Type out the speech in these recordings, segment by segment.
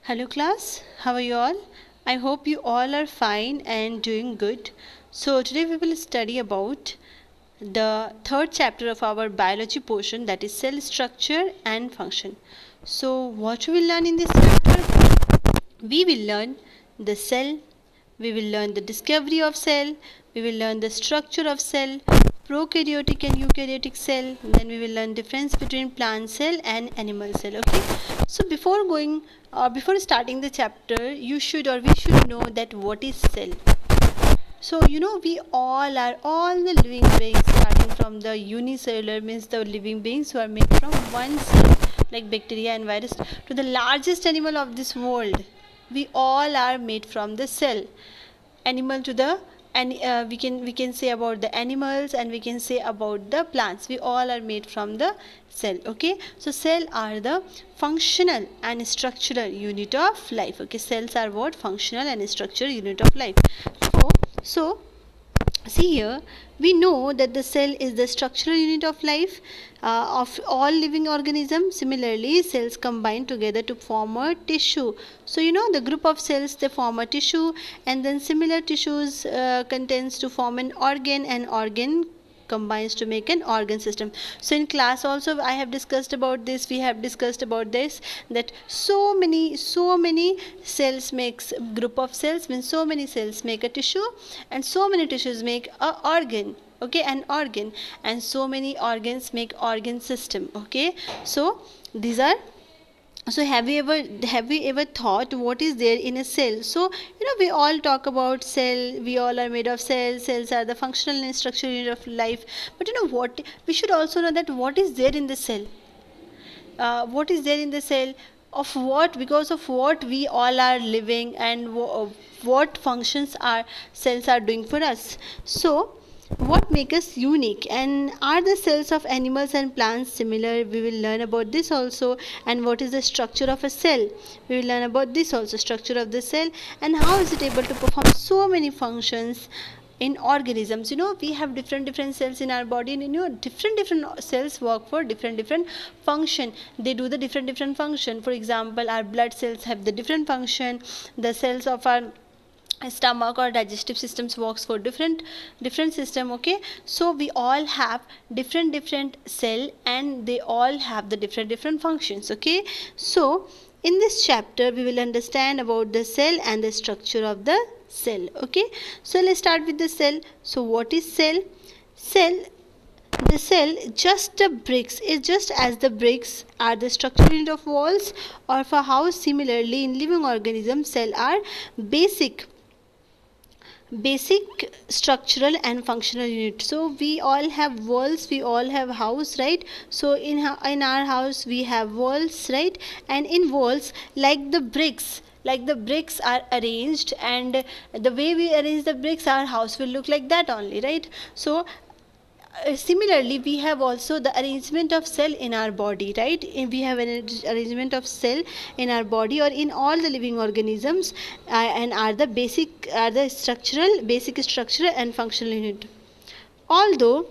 Hello class, how are you all? I hope you all are fine and doing good. So today we will study about the third chapter of our biology portion, that is cell structure and function. So what we will learn in this chapter? We will learn the cell, we will learn the discovery of cell, we will learn the structure of cell, prokaryotic and eukaryotic cell, then we will learn difference between plant cell and animal cell. Okay, so before starting the chapter, you should or we should know that what is cell. So we all the living beings, starting from the unicellular, means the living beings who are made from one cell, like bacteria and virus, to the largest animal of this world. We all are made from the cell. Animal to the, and we can say about the animals, and we can say about the plants. We all are made from the cell. Okay, so cell are the functional and structural unit of life. Okay, cells are what? Functional and structural unit of life. So see here, we know that the cell is the structural unit of life of all living organisms. Similarly, cells combine together to form a tissue. So the group of cells, they form a tissue, and then similar tissues contains to form an organ, and organ combines to make an organ system. So in class also I have discussed about this, we have discussed about this, that so many cells makes group of cells, means so many cells make a tissue, and so many tissues make a organ. Okay, an organ, and so many organs make organ system. Okay, so these are, so have you ever thought what is there in a cell? So we all talk about cell, we all are made of cells, cells are the functional and structural unit of life. But what, we should also know that what is there in the cell. What is there in the cell? Of what? Because of what we all are living, and what functions our cells are doing for us. So what makes us unique, and are the cells of animals and plants similar? We will learn about this also. And what is the structure of a cell? We will learn about this also, structure of the cell, and how is it able to perform so many functions in organisms. We have different cells in our body, and different cells work for different function. They do the different function. For example, our blood cells have the different function. The cells of our stomach or digestive systems works for different system. Okay, so we all have different cell, and they all have the different functions. Okay, so in this chapter we will understand about the cell and the structure of the cell. Okay, so let's start with the cell. So what is cell? The cell, just the bricks, is just as the bricks are the structural unit of walls or for house. Similarly, in living organisms, cell are basic structural and functional unit. So we all have walls, we all have house, right? So in our house we have walls, right? And in walls, like the bricks are arranged, and the way we arrange the bricks, our house will look like that only, right? So similarly, we have also the arrangement of cell in our body, right? We have an arrangement of cell in our body or in all the living organisms, and are the basic structural and functional unit. Although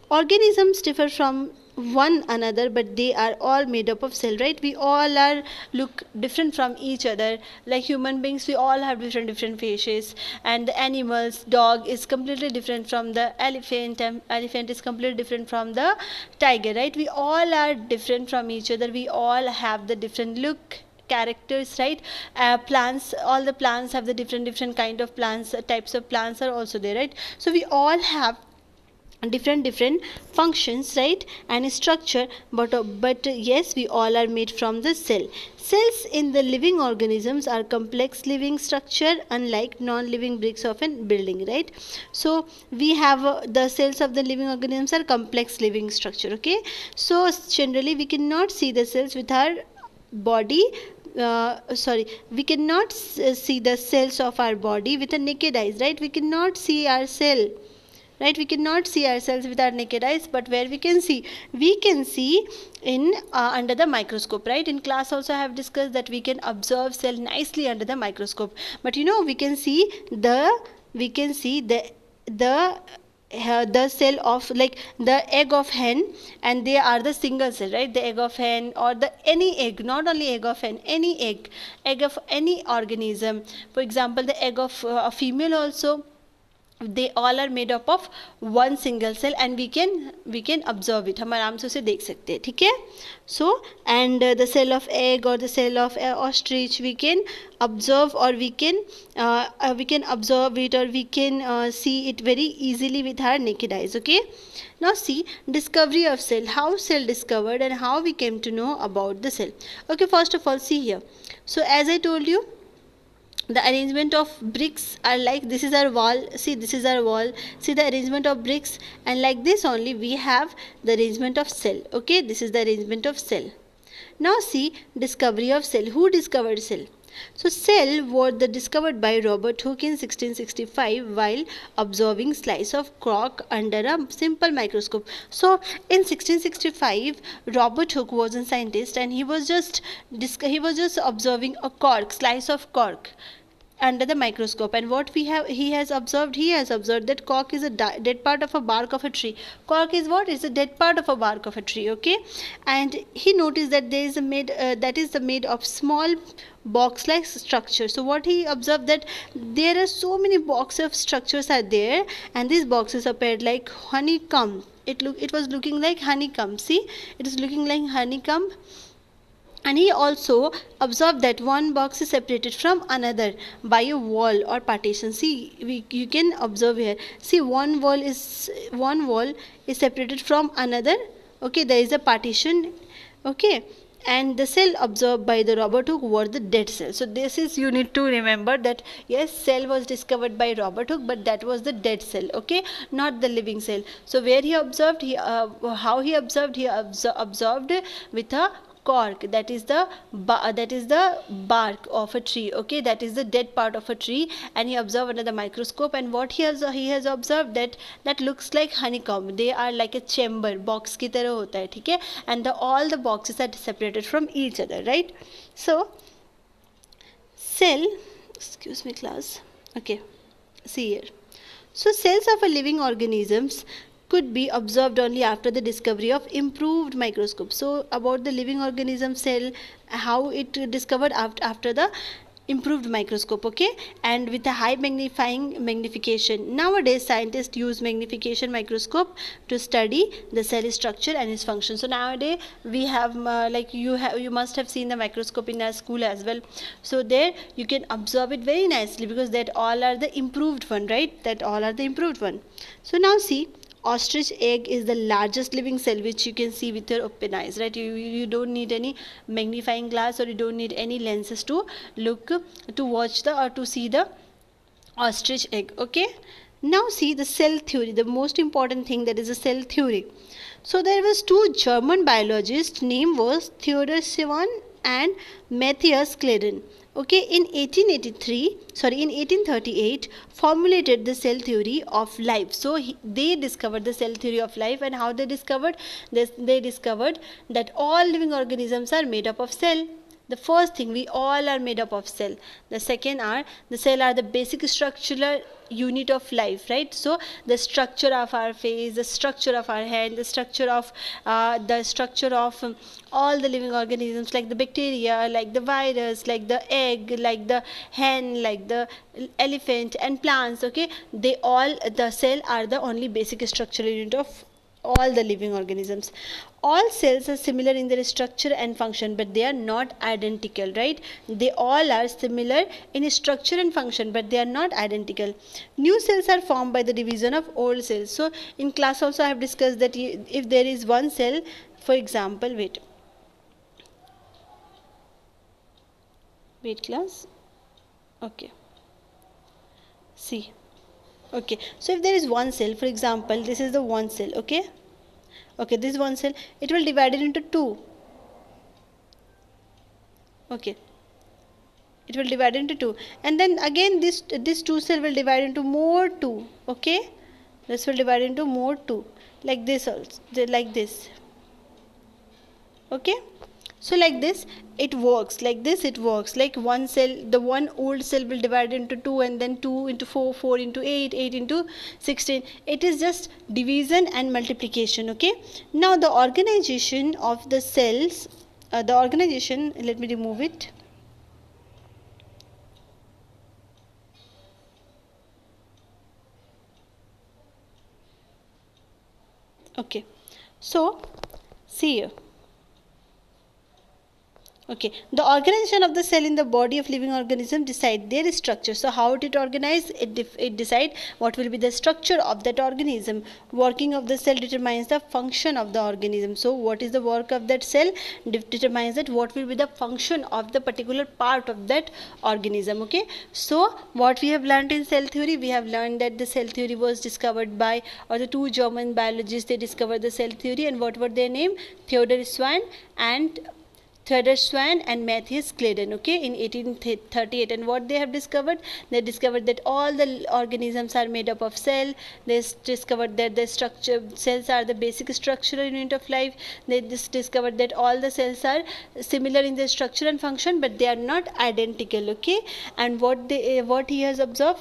organisms differ from one another, but they are all made up of cell, right? We all are look different from each other. Like human beings, we all have different faces, and the animals, dog is completely different from the elephant, and elephant is completely different from the tiger, right? We all are different from each other. We all have the different look, characters, right? Plants, all the plants have the different kind of plants, types of plants are also there, right? So we all have different functions, right, and structure, but yes, we all are made from the cell. Cells in the living organisms are complex living structure, unlike non-living bricks of a building, right? So we have the cells of the living organisms are complex living structure. Okay, so generally we cannot see the cells with our body, we cannot see the cells of our body with a naked eyes, right? We cannot see our cell, right? We cannot see ourselves with our naked eyes, but where we can see in under the microscope, right? In class also I have discussed that we can observe cell nicely under the microscope, but we can see the the cell of, like the egg of hen, and they are the single cell, right? The egg of hen, or the any egg, not only egg of hen, any egg of any organism. For example, the egg of a female also, they all are made up of one single cell, and we can observe it, हम आराम से उसे देख सकते हैं, ठीक है. So and the cell of egg or the cell of ostrich, we can observe, or we can observe it, or we can see it very easily with our naked eyes. Okay, now see discovery of cell, how cell discovered and how we came to know about the cell. Okay, first of all, see here. So as I told you, the arrangement of bricks are like, this is our wall, see this is our wall, see the arrangement of bricks, and like this only we have the arrangement of cell. Okay, this is the arrangement of cell. Now see discovery of cell. Who discovered cell? So cell was discovered by Robert Hooke in 1665 while observing slice of cork under a simple microscope. So in 1665 Robert Hooke was a scientist, and he was just observing a cork, slice of cork under the microscope. And what he has observed that cork is a dead part of a bark of a tree. Cork is what? Is a dead part of a bark of a tree. Okay, and he noticed that there is a made of small box like structure. So what he observed, that there are so many box of structures are there, and these boxes appeared like honeycomb. It was looking like honeycomb. See, it is looking like honeycomb. And he also observed that one box is separated from another by a wall or partition. See, you can observe here. See, one wall is separated from another. Okay, there is a partition. Okay, and the cell observed by the Robert Hooke were the dead cell. So this is, you need to remember that yes, cell was discovered by Robert Hooke, but that was the dead cell. Okay, not the living cell. So where he observed, how he observed, observed with a cork, that is the bark of a tree. Okay, that is the dead part of a tree, and he observed under the microscope. And what he has observed, that looks like honeycomb. They are like a chamber, box की तरह होता है, ठीक है, and all the boxes are separated from each other, right? So cell, excuse me class, okay, see here. So cells of a living organisms could be observed only after the discovery of improved microscope. So about the living organism cell, how it discovered after the improved microscope. Okay, and with a high magnification. Nowadays scientists use magnification microscope to study the cell structure and its function. So nowadays we have you must have seen the microscope in our school as well. So there you can observe it very nicely, because that all are the improved one, right? That all are the improved one. So now see, ostrich egg is the largest living cell which you can see with your open eyes, right? You don't need any magnifying glass, or you don't need any lenses to look, to watch or to see the ostrich egg. Okay, now see the cell theory, the most important thing, that is the cell theory. So there was two German biologists, name was Theodor Schwann and Matthias Claden. Okay, in 1838 formulated the cell theory of life. So they discovered the cell theory of life. And how they discovered this? They discovered that all living organisms are made up of cell. The first thing, we all are made up of cell. The second are, the cell are the basic structural unit of life, right? So the structure of our face, the structure of our hand, the structure of all the living organisms, like the bacteria, like the virus, like the egg, like the hen, like the elephant and plants. Okay, they all, the cell are the only basic structural unit of all the living organisms. All cells are similar in their structure and function, but they are not identical, right? They all are similar in structure and function, but they are not identical. New cells are formed by the division of old cells. So in class also I have discussed that if there is one cell, for example, wait class, okay, see, okay, so if there is one cell, for example, this is the one cell. Okay, this is one cell, it will divide it into two. Okay, it will divide into two, and then again this two cell will divide into more two. Okay, this will divide into more two, like this also, like this. Okay, So like this it works, like this it works, like one cell, the one old cell will divide into 2, and then 2 into 4, 4 into 8, 8 into 16. It is just division and multiplication. Okay, now the organization of the cells, the organization, let me remove it. Okay, so see here. Okay, the organization of the cell in the body of living organism decide their structure. So how it organize? It decide what will be the structure of that organism. Working of the cell determines the function of the organism. So what is the work of that cell determines that what will be the function of the particular part of that organism. Okay, so what we have learned in cell theory, we have learned that the cell theory was discovered by, or the two German biologists, they discovered the cell theory, and what were their name? Theodor Schwann and Matthias Claden, okay, in 1838. And what they have discovered? They discovered that all the organisms are made up of cell. They discovered that the structure cells are the basic structural unit of life. They discovered that all the cells are similar in their structure and function, but they are not identical. Okay, and what he has observed,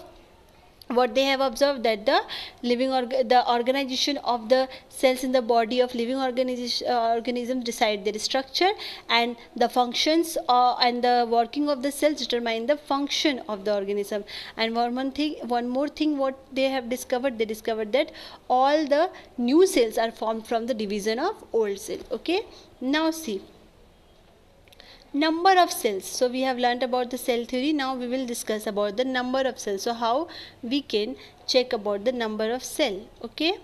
what they have observed, that the the organization of the cells in the body of living organisms decide their structure, and the functions and the working of the cells determine the function of the organism. And one more thing what they have discovered, they discovered that all the new cells are formed from the division of old cell. Okay, now see, number of cells. So we have learnt about the cell theory. Now we will discuss about the number of cells. So how we can check about the number of cell. Okay,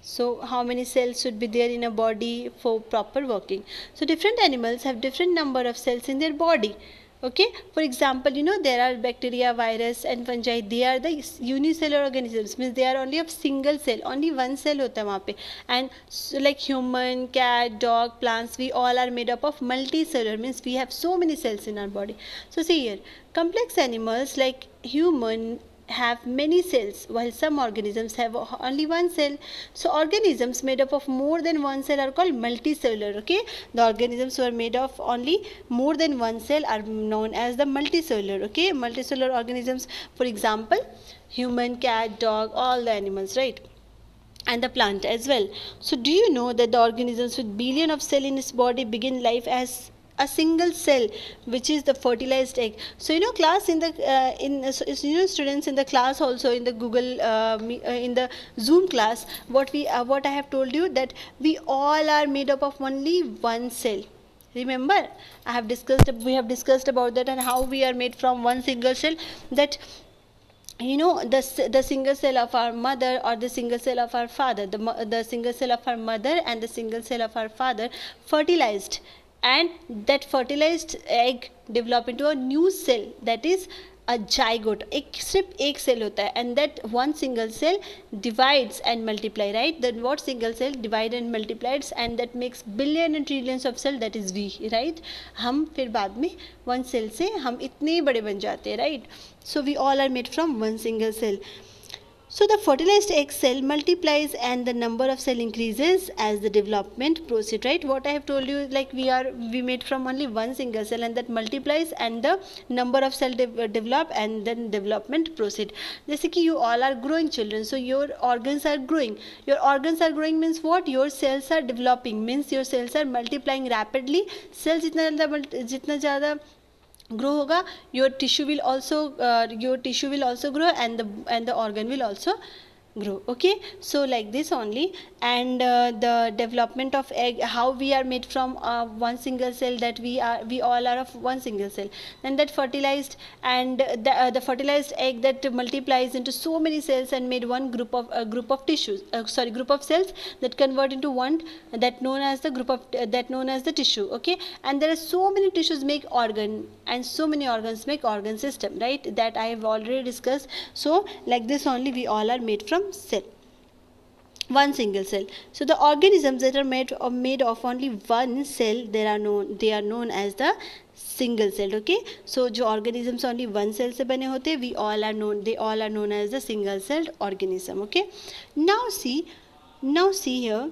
so how many cells should be there in a body for proper working? So different animals have different number of cells in their body. Okay, for example, there are bacteria, virus and fungi. They are the unicellular organisms, means they are only of single cell, only one cell hota hai wahan pe. And so like human, cat, dog, plants, we all are made up of multicellular, means we have so many cells in our body. So see here, complex animals like human have many cells, while some organisms have only one cell. So organisms made up of more than one cell are called multicellular. Okay, the organisms who are made of only more than one cell are known as the multicellular. Okay, multicellular organisms, for example, human, cat, dog, all the animals, right, and the plant as well. So do you know that the organisms with billion of cell in its body begin life as a single cell, which is the fertilized egg? So class in the students in the class, also in the Google in the Zoom class, what I have told you, that we all are made up of only one cell. Remember, we have discussed about that, and how we are made from one single cell. That the single cell of our mother, or the single cell of our father, the single cell of our mother and the single cell of our father fertilized, and that fertilized egg develop into a new cell, that is a zygote. सिर्फ एक cell होता है, and that one single cell divides and multiply, right? Then what single cell divide and multiplies, and that makes billion and trillions of cell, that is we, right? हम फिर बाद में one cell से हम इतने बड़े बन जाते हैं, right? So we all are made from one single cell. So the fertilized egg cell multiplies and the number of cell increases as the development proceeds, right? What I have told you, like we made from only one single cell, and that multiplies and the number of cell develop and then development proceed. जैसे कि you all are growing children, so your organs are growing. Your organs are growing means what? Your cells are developing, means your cells are multiplying rapidly. Cells जितना ज़्यादा grow hoga, your tissue will also grow, and the organ will also grow. Okay, so like this only. And the development of egg, how we are made from one single cell, that we all are of one single cell. Then that fertilized, and the fertilized egg that multiplies into so many cells and made one group of tissues, group of cells that convert into one, that known as the tissue. Okay, and there are so many tissues make organ, and so many organs make organ system, right? That I have already discussed. So like this only, we all are made from cell, one single cell. So the organisms that are made of only one cell, they are known as the single cell. Okay, so जो organisms only one cell से बने होते, they all are known as the single celled organism. Okay, now see here.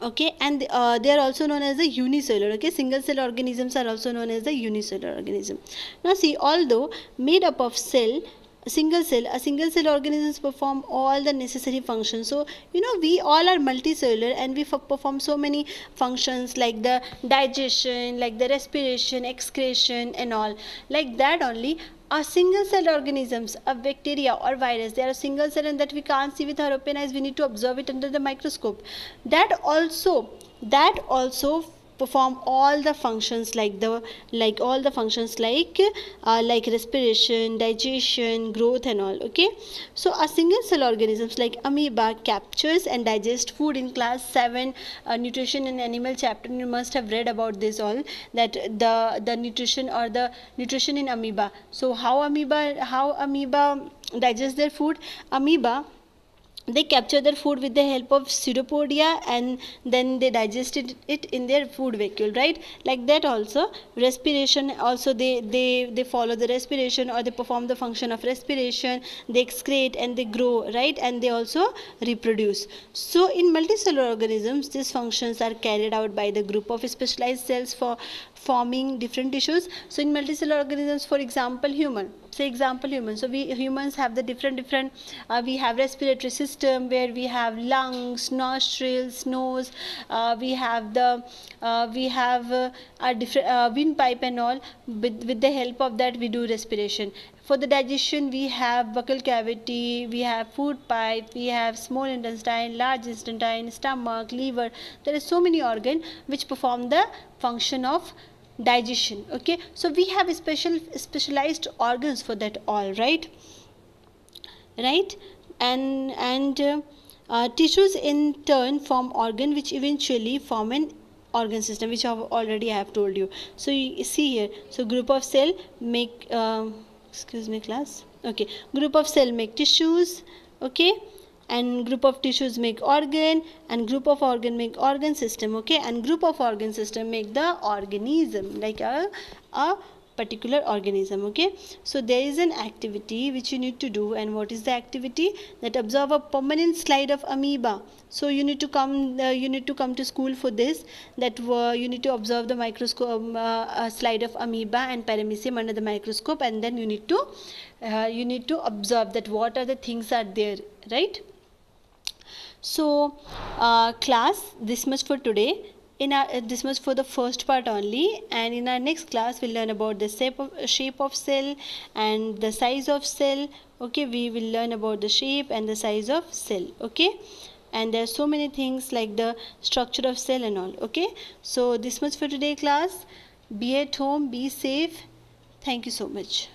Okay, and they are also known as the unicellular. Okay, single cell organisms are also known as the unicellular organism. Now see, although made up of cell, a single cell organisms perform all the necessary functions. So you know, we all are multicellular, and we perform so many functions like the digestion, like the respiration, excretion and all, like that only. A single cell organisms, a bacteria or virus, they are a single cell and that we can't see with our open eyes. We need to observe it under the microscope. That also perform all the functions like all the functions like respiration, digestion, growth and all. Okay, so a single cell organisms like amoeba captures and digests food. In class 7 nutrition and animal chapter, you must have read about this all, that the nutrition or the nutrition in amoeba. So how amoeba digest their food? Amoeba, they capture their food with the help of pseudopodia and then they digested it in their food vacuole, right? Like that also respiration also, they follow the respiration or they perform the function of respiration, they excrete and they grow, right? And they also reproduce. So in multicellular organisms, these functions are carried out by the group of specialized cells for forming different tissues. So in multicellular organisms, for example human, so we humans have the different we have respiratory system where we have lungs, nostrils, nose, we have a different windpipe and all. With the help of that we do respiration. For the digestion, we have buccal cavity, we have food pipe, we have small intestine, large intestine, stomach, liver. There are so many organs which perform the function of digestion. Okay, so we have specialized organs for that all, right? And tissues in turn form organ which eventually form an organ system, which I have told you. So you see here, so group of cell make excuse me class, okay, group of cell make tissues, okay, and group of tissues make organ, and group of organ make organ system, okay, and group of organ system make the organism, like a particular organism. Okay, so there is an activity which you need to do, and what is the activity? That observe a permanent slide of amoeba. So you need to come to school for this, that you need to observe the microscope slide of amoeba and paramecium under the microscope, and then you need to observe that what are the things are there, right? So class, this much for today. This much for the first part only, and in our next class we'll learn about the shape of cell and the size of cell. Okay, we will learn about the shape and the size of cell. Okay, and there are so many things like the structure of cell and all. Okay, so this much for today class. Be at home, be safe. Thank you so much.